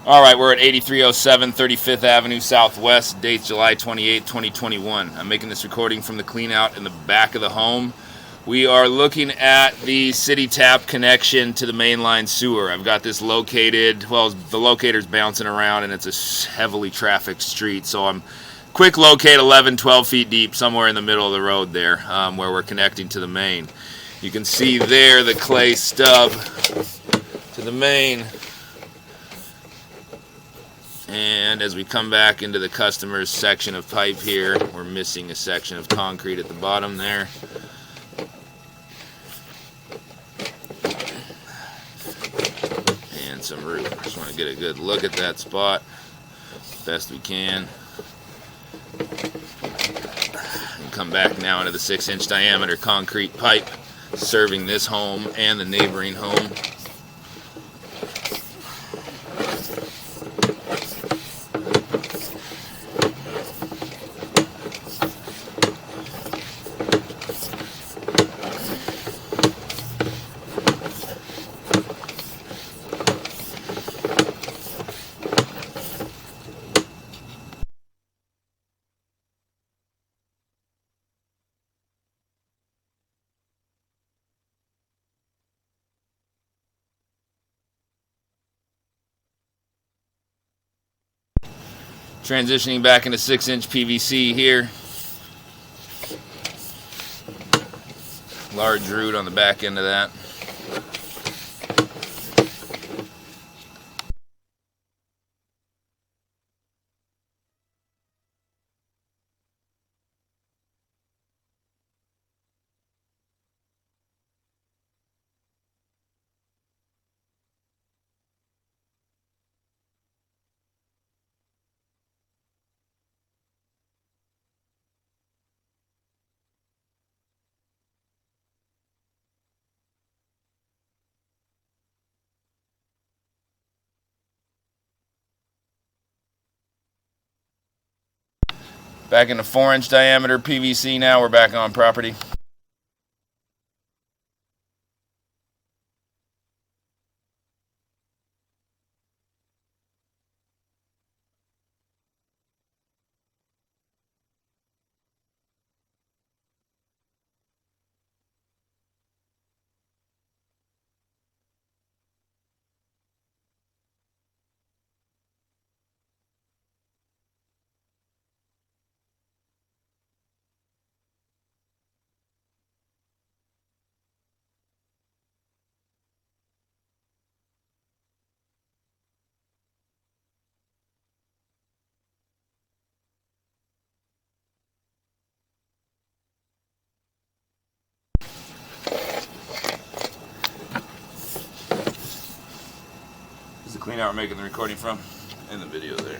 All right, we're at 8307 35th Avenue Southwest. Date's July 28, 2021. I'm making this recording from the clean out in the back of the home. We are looking at the city tap connection to the mainline sewer. I've got this located, well, the locator's bouncing around and it's a heavily trafficked street, so I'm quick locate 11, 12 feet deep somewhere in the middle of the road there where we're connecting to the main. You can see there the clay stub to the main. And as we come back into the customer's section of pipe here, we're missing a section of concrete at the bottom there. And some roof. Just want to get a good look at that spot best we can. And come back now into the 6-inch diameter concrete pipe serving this home and the neighboring home. Transitioning back into 6-inch PVC here. Large root on the back end of that. Back into 4-inch diameter PVC now. We're back on property. This is the clean out we're making the recording from in the video there.